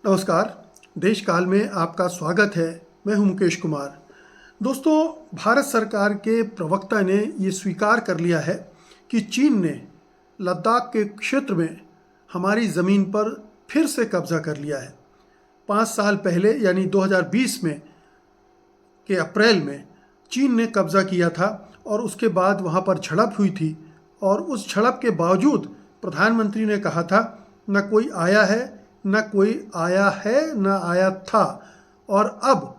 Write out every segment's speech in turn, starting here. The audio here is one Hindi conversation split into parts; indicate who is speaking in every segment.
Speaker 1: नमस्कार। देश काल में आपका स्वागत है। मैं हूं मुकेश कुमार। दोस्तों, भारत सरकार के प्रवक्ता ने ये स्वीकार कर लिया है कि चीन ने लद्दाख के क्षेत्र में हमारी ज़मीन पर फिर से कब्जा कर लिया है। 5 साल पहले यानी 2020 में के अप्रैल में चीन ने कब्जा किया था और उसके बाद वहाँ पर झड़प हुई थी। और उस झड़प के बावजूद प्रधानमंत्री ने कहा था न कोई आया है, न कोई आया है, न आया था। और अब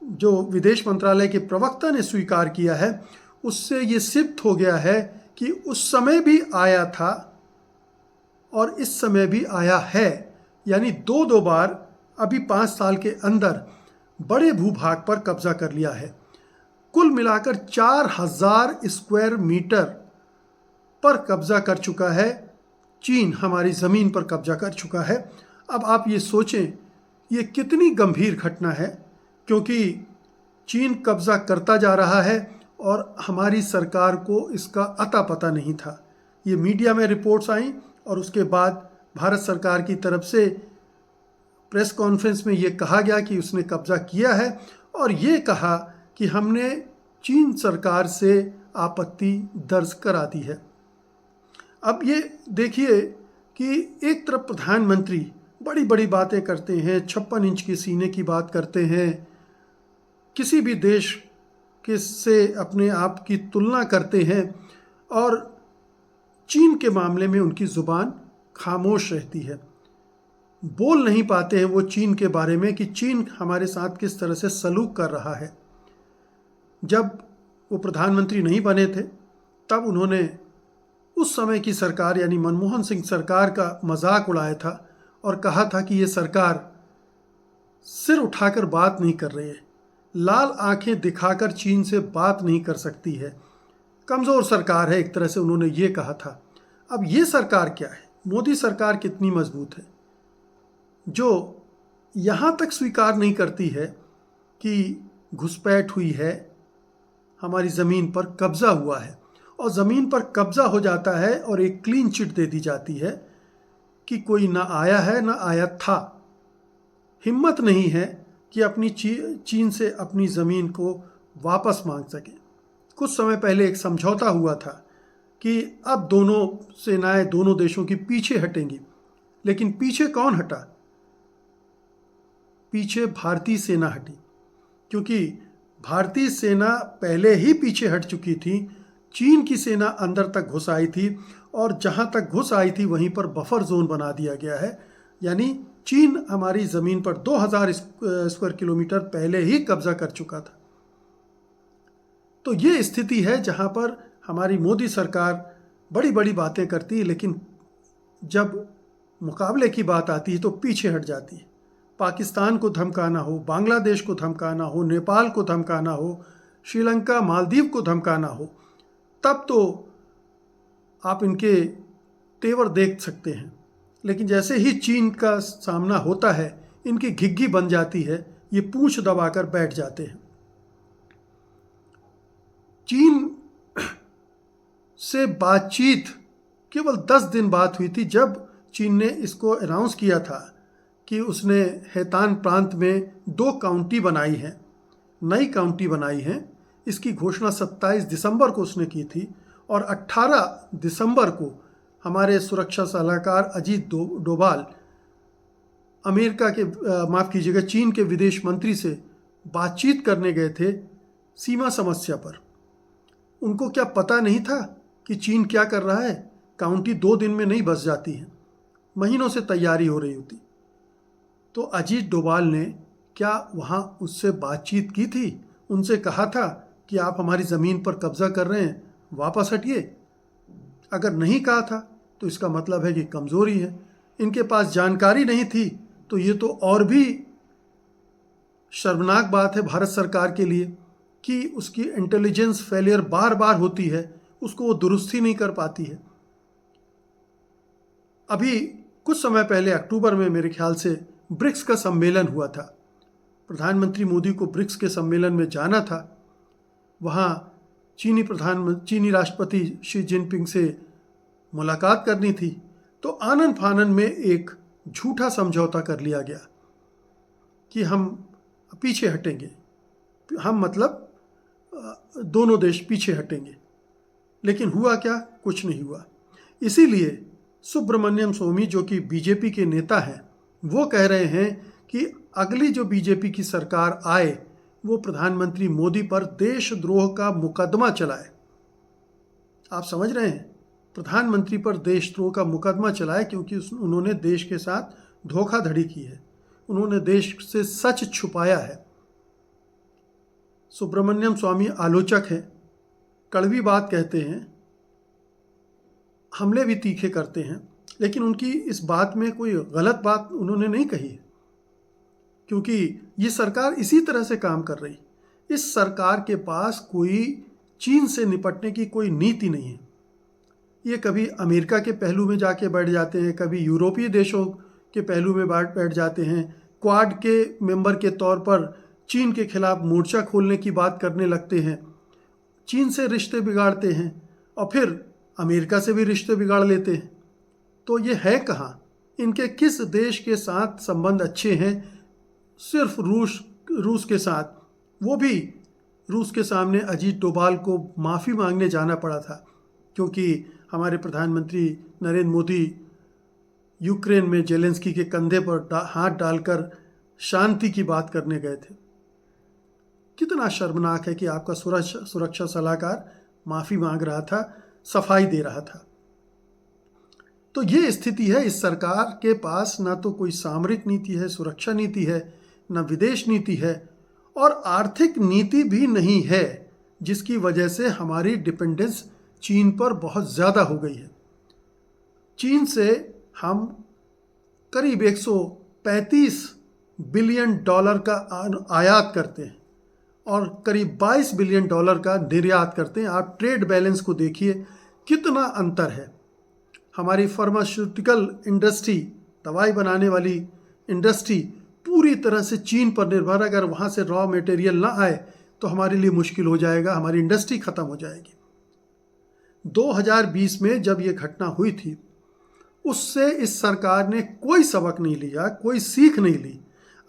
Speaker 1: जो विदेश मंत्रालय के प्रवक्ता ने स्वीकार किया है, उससे ये सिद्ध हो गया है कि उस समय भी आया था और इस समय भी आया है। यानी दो बार अभी 5 साल के अंदर बड़े भूभाग पर कब्जा कर लिया है। कुल मिलाकर 4000 स्क्वायर मीटर पर कब्जा कर चुका है चीन, हमारी ज़मीन पर कब्जा कर चुका है। अब आप ये सोचें, ये कितनी गंभीर घटना है, क्योंकि चीन कब्जा करता जा रहा है और हमारी सरकार को इसका अता पता नहीं था। ये मीडिया में रिपोर्ट्स आई और उसके बाद भारत सरकार की तरफ से प्रेस कॉन्फ्रेंस में ये कहा गया कि उसने कब्जा किया है और ये कहा कि हमने चीन सरकार से आपत्ति दर्ज करा दी है। अब ये देखिए कि एक तरफ प्रधानमंत्री बड़ी बड़ी बातें करते हैं, 56 इंच के सीने की बात करते हैं, किसी भी देश के से अपने आप की तुलना करते हैं और चीन के मामले में उनकी ज़ुबान खामोश रहती है। बोल नहीं पाते हैं वो चीन के बारे में कि चीन हमारे साथ किस तरह से सलूक कर रहा है। जब वो प्रधानमंत्री नहीं बने थे तब उन्होंने उस समय की सरकार यानी मनमोहन सिंह सरकार का मजाक उड़ाया था और कहा था कि ये सरकार सिर उठाकर बात नहीं कर रही है, लाल आंखें दिखाकर चीन से बात नहीं कर सकती है, कमज़ोर सरकार है, एक तरह से उन्होंने ये कहा था। अब ये सरकार क्या है, मोदी सरकार कितनी मजबूत है, जो यहाँ तक स्वीकार नहीं करती है कि घुसपैठ हुई है, हमारी ज़मीन पर कब्ज़ा हुआ है और ज़मीन पर कब्ज़ा हो जाता है और एक क्लीन चिट दे दी जाती है कि कोई ना आया है ना आया था। हिम्मत नहीं है कि अपनी चीन से अपनी ज़मीन को वापस मांग सके। कुछ समय पहले एक समझौता हुआ था कि अब दोनों सेनाएं दोनों देशों की पीछे हटेंगी, लेकिन पीछे कौन हटा? पीछे भारतीय सेना हटी, क्योंकि भारतीय सेना पहले ही पीछे हट चुकी थी। चीन की सेना अंदर तक घुस आई थी और जहां तक घुस आई थी वहीं पर बफर जोन बना दिया गया है। यानी चीन हमारी ज़मीन पर 2000 स्क्वायर किलोमीटर पहले ही कब्जा कर चुका था। तो ये स्थिति है जहां पर हमारी मोदी सरकार बड़ी बड़ी बातें करती है, लेकिन जब मुकाबले की बात आती है तो पीछे हट जाती है। पाकिस्तान को धमकाना हो, बांग्लादेश को धमकाना हो, नेपाल को धमकाना हो, श्रीलंका मालदीव को धमकाना हो, तब तो आप इनके तेवर देख सकते हैं। लेकिन जैसे ही चीन का सामना होता है, इनकी घिग्गी बन जाती है, ये पूंछ दबाकर बैठ जाते हैं। चीन से बातचीत केवल 10 दिन बात हुई थी, जब चीन ने इसको अनाउंस किया था कि उसने हैतान प्रांत में 2 काउंटी बनाई है, नई काउंटी बनाई है। इसकी घोषणा 27 दिसंबर को उसने की थी और 18 दिसंबर को हमारे सुरक्षा सलाहकार अजीत डोभाल अमेरिका के माफ़ कीजिएगा चीन के विदेश मंत्री से बातचीत करने गए थे सीमा समस्या पर। उनको क्या पता नहीं था कि चीन क्या कर रहा है? काउंटी 2 दिन में नहीं बस जाती है, महीनों से तैयारी हो रही होती। तो अजीत डोभाल ने क्या वहाँ उससे बातचीत की थी? उनसे कहा था कि आप हमारी ज़मीन पर कब्ज़ा कर रहे हैं, वापस हटिए? अगर नहीं कहा था तो इसका मतलब है कि कमज़ोरी है। इनके पास जानकारी नहीं थी, तो ये तो और भी शर्मनाक बात है भारत सरकार के लिए कि उसकी इंटेलिजेंस फेलियर बार बार होती है, उसको वो दुरुस्ती नहीं कर पाती है। अभी कुछ समय पहले अक्टूबर में मेरे ख्याल से ब्रिक्स का सम्मेलन हुआ था। प्रधानमंत्री मोदी को ब्रिक्स के सम्मेलन में जाना था। वहाँ चीनी राष्ट्रपति शी जिनपिंग से मुलाकात करनी थी। तो आनन फानन में एक झूठा समझौता कर लिया गया कि हम पीछे हटेंगे, हम मतलब दोनों देश पीछे हटेंगे। लेकिन हुआ क्या? कुछ नहीं हुआ। इसीलिए सुब्रमण्यम स्वामी जो कि बीजेपी के नेता हैं, वो कह रहे हैं कि अगली जो बीजेपी की सरकार आए वो प्रधानमंत्री मोदी पर देशद्रोह का मुकदमा चलाए। आप समझ रहे हैं? प्रधानमंत्री पर देशद्रोह का मुकदमा चलाए क्योंकि उन्होंने देश के साथ धोखाधड़ी की है, उन्होंने देश से सच छुपाया है। सुब्रमण्यम स्वामी आलोचक हैं, कड़वी बात कहते हैं, हमले भी तीखे करते हैं, लेकिन उनकी इस बात में कोई गलत बात उन्होंने नहीं कही है, क्योंकि ये सरकार इसी तरह से काम कर रही। इस सरकार के पास कोई चीन से निपटने की कोई नीति नहीं है। ये कभी अमेरिका के पहलू में जाके बैठ जाते हैं, कभी यूरोपीय देशों के पहलू में बैठ जाते हैं, क्वाड के मेंबर के तौर पर चीन के खिलाफ मोर्चा खोलने की बात करने लगते हैं, चीन से रिश्ते बिगाड़ते हैं और फिर अमेरिका से भी रिश्ते बिगाड़ लेते हैं। तो ये है कहाँ? इनके किस देश के साथ संबंध अच्छे हैं? सिर्फ रूस के साथ, वो भी रूस के सामने अजीत डोभाल को माफ़ी मांगने जाना पड़ा था क्योंकि हमारे प्रधानमंत्री नरेंद्र मोदी यूक्रेन में जेलेंस्की के कंधे पर हाथ डालकर शांति की बात करने गए थे। कितना शर्मनाक है कि आपका सुरक्षा सलाहकार माफ़ी मांग रहा था, सफाई दे रहा था। तो ये स्थिति है। इस सरकार के पास ना तो कोई सामरिक नीति है, सुरक्षा नीति है, ना विदेश नीति है और आर्थिक नीति भी नहीं है, जिसकी वजह से हमारी डिपेंडेंस चीन पर बहुत ज़्यादा हो गई है। चीन से हम करीब 135 बिलियन डॉलर का आयात करते हैं और करीब 22 बिलियन डॉलर का निर्यात करते हैं। आप ट्रेड बैलेंस को देखिए, कितना अंतर है। हमारी फार्मास्यूटिकल इंडस्ट्री, दवाई बनाने वाली इंडस्ट्री पूरी तरह से चीन पर निर्भर है। अगर वहाँ से रॉ मटेरियल ना आए तो हमारे लिए मुश्किल हो जाएगा, हमारी इंडस्ट्री ख़त्म हो जाएगी। 2020 में जब ये घटना हुई थी, उससे इस सरकार ने कोई सबक नहीं लिया, कोई सीख नहीं ली।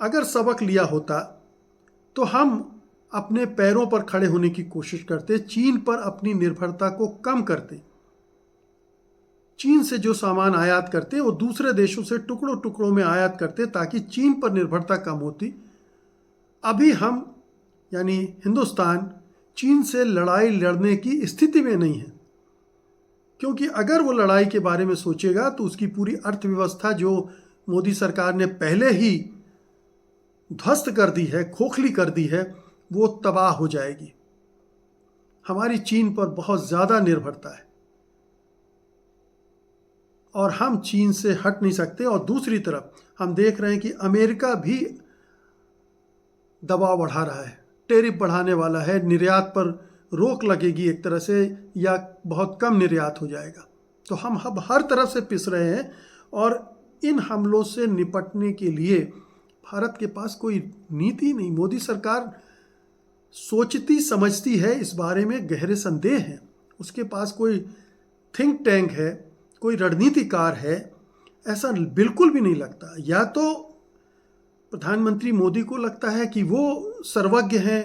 Speaker 1: अगर सबक लिया होता तो हम अपने पैरों पर खड़े होने की कोशिश करते, चीन पर अपनी निर्भरता को कम करते। चीन से जो सामान आयात करते वो दूसरे देशों से टुकड़ों टुकड़ों में आयात करते ताकि चीन पर निर्भरता कम होती। अभी हम यानी हिंदुस्तान चीन से लड़ाई लड़ने की स्थिति में नहीं है, क्योंकि अगर वो लड़ाई के बारे में सोचेगा तो उसकी पूरी अर्थव्यवस्था जो मोदी सरकार ने पहले ही ध्वस्त कर दी है, खोखली कर दी है, वो तबाह हो जाएगी। हमारी चीन पर बहुत ज़्यादा निर्भरता है और हम चीन से हट नहीं सकते। और दूसरी तरफ हम देख रहे हैं कि अमेरिका भी दबाव बढ़ा रहा है, टैरिफ बढ़ाने वाला है, निर्यात पर रोक लगेगी एक तरह से, या बहुत कम निर्यात हो जाएगा। तो हम अब हर तरफ से पिस रहे हैं और इन हमलों से निपटने के लिए भारत के पास कोई नीति नहीं। मोदी सरकार सोचती समझती है, इस बारे में गहरे संदेह हैं। उसके पास कोई थिंक टैंक है, कोई रणनीतिकार है, ऐसा बिल्कुल भी नहीं लगता। या तो प्रधानमंत्री मोदी को लगता है कि वो सर्वज्ञ हैं,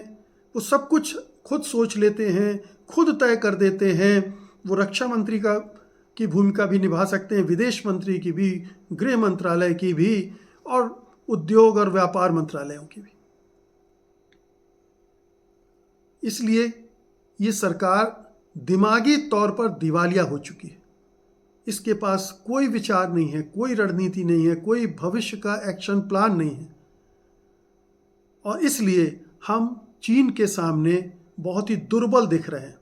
Speaker 1: वो सब कुछ खुद सोच लेते हैं, खुद तय कर देते हैं, वो रक्षा मंत्री की भूमिका भी निभा सकते हैं, विदेश मंत्री की भी, गृह मंत्रालय की भी और उद्योग और व्यापार मंत्रालयों की भी। इसलिए ये सरकार दिमागी तौर पर दिवालिया हो चुकी है। इसके पास कोई विचार नहीं है, कोई रणनीति नहीं है, कोई भविष्य का एक्शन प्लान नहीं है और इसलिए हम चीन के सामने बहुत ही दुर्बल दिख रहे हैं।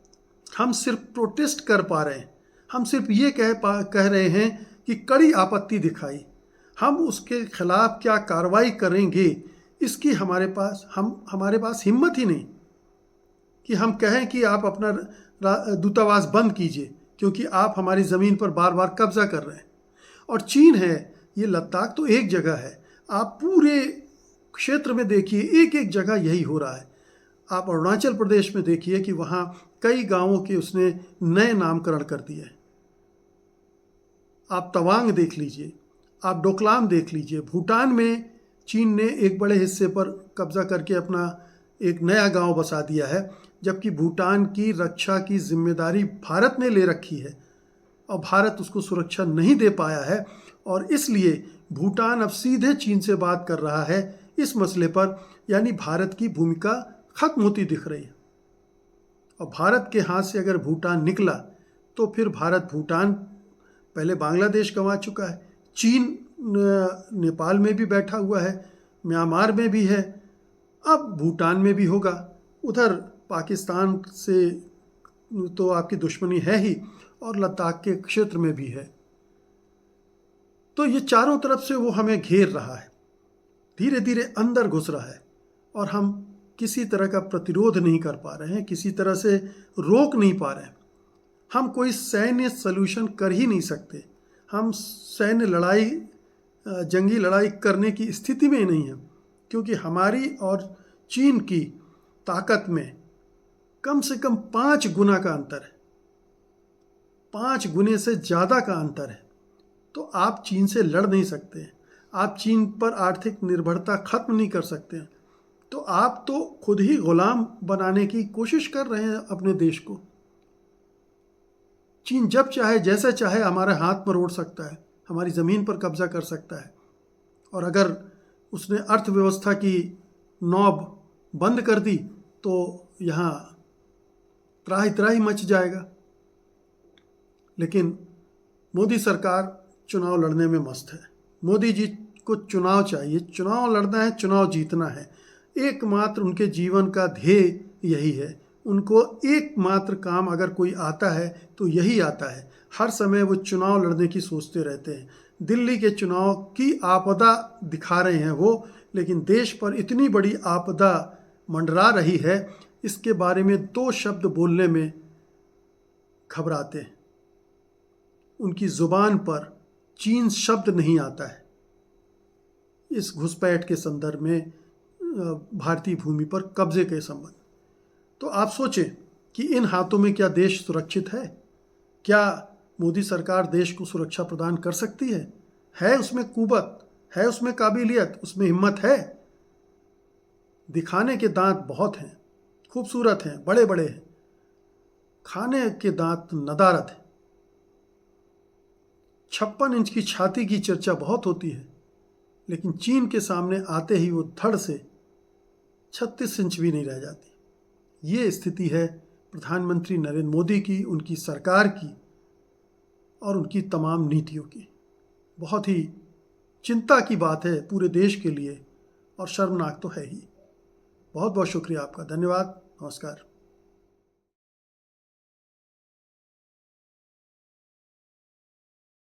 Speaker 1: हम सिर्फ प्रोटेस्ट कर पा रहे हैं, हम सिर्फ ये कह रहे हैं कि कड़ी आपत्ति दिखाई। हम उसके खिलाफ क्या कार्रवाई करेंगे, इसकी हमारे पास हिम्मत ही नहीं कि हम कहें कि आप अपना दूतावास बंद कीजिए, क्योंकि आप हमारी ज़मीन पर बार बार कब्जा कर रहे हैं। और चीन है, ये लद्दाख तो एक जगह है, आप पूरे क्षेत्र में देखिए एक एक जगह यही हो रहा है। आप अरुणाचल प्रदेश में देखिए कि वहाँ कई गांवों के उसने नए नामकरण कर दिए हैं। आप तवांग देख लीजिए, आप डोकलाम देख लीजिए, भूटान में चीन ने एक बड़े हिस्से पर कब्जा करके अपना एक नया गांव बसा दिया है, जबकि भूटान की रक्षा की जिम्मेदारी भारत ने ले रखी है और भारत उसको सुरक्षा नहीं दे पाया है। और इसलिए भूटान अब सीधे चीन से बात कर रहा है इस मसले पर, यानी भारत की भूमिका खत्म होती दिख रही है। और भारत के हाथ से अगर भूटान निकला तो फिर भारत भूटान, पहले बांग्लादेश गंवा चुका है, चीन नेपाल में भी बैठा हुआ है, म्यांमार में भी है, अब भूटान में भी होगा। उधर पाकिस्तान से तो आपकी दुश्मनी है ही और लद्दाख के क्षेत्र में भी है। तो ये चारों तरफ से वो हमें घेर रहा है, धीरे धीरे अंदर घुस रहा है और हम किसी तरह का प्रतिरोध नहीं कर पा रहे हैं, किसी तरह से रोक नहीं पा रहे हैं। हम कोई सैन्य सलूशन कर ही नहीं सकते, हम सैन्य लड़ाई, जंगी लड़ाई करने की स्थिति में ही नहीं है, क्योंकि हमारी और चीन की ताकत में कम से कम 5 गुना का अंतर है, 5 गुने से ज़्यादा का अंतर है। तो आप चीन से लड़ नहीं सकते, आप चीन पर आर्थिक निर्भरता खत्म नहीं कर सकते, तो आप तो खुद ही गुलाम बनाने की कोशिश कर रहे हैं अपने देश को। चीन जब चाहे जैसे चाहे हमारे हाथ मरोड़ सकता है, हमारी ज़मीन पर कब्जा कर सकता है, और अगर उसने अर्थव्यवस्था की नौब बंद कर दी तो यहाँ त्राही त्राही मच जाएगा। लेकिन मोदी सरकार चुनाव लड़ने में मस्त है। मोदी जी को चुनाव चाहिए, चुनाव लड़ना है, चुनाव जीतना है, एकमात्र उनके जीवन का ध्येय यही है। उनको एकमात्र काम अगर कोई आता है तो यही आता है, हर समय वो चुनाव लड़ने की सोचते रहते हैं। दिल्ली के चुनाव की आपदा दिखा रहे हैं वो, लेकिन देश पर इतनी बड़ी आपदा मंडरा रही है, इसके बारे में 2 शब्द बोलने में घबराते हैं। उनकी ज़ुबान पर चीन शब्द नहीं आता है इस घुसपैठ के संदर्भ में, भारतीय भूमि पर कब्जे के संबंध। तो आप सोचें कि इन हाथों में क्या देश सुरक्षित है? क्या मोदी सरकार देश को सुरक्षा प्रदान कर सकती है? है उसमें कुवत, है उसमें काबिलियत, उसमें हिम्मत है? दिखाने के दांत बहुत हैं, खूबसूरत हैं, बड़े बड़े हैं, खाने के दांत नदारद हैं। 56 इंच की छाती की चर्चा बहुत होती है, लेकिन चीन के सामने आते ही वो धड़ से 36 इंच भी नहीं रह जाती। ये स्थिति है प्रधानमंत्री नरेंद्र मोदी की, उनकी सरकार की और उनकी तमाम नीतियों की। बहुत ही चिंता की बात है पूरे देश के लिए और शर्मनाक तो है ही। बहुत बहुत शुक्रिया आपका, धन्यवाद, नमस्कार।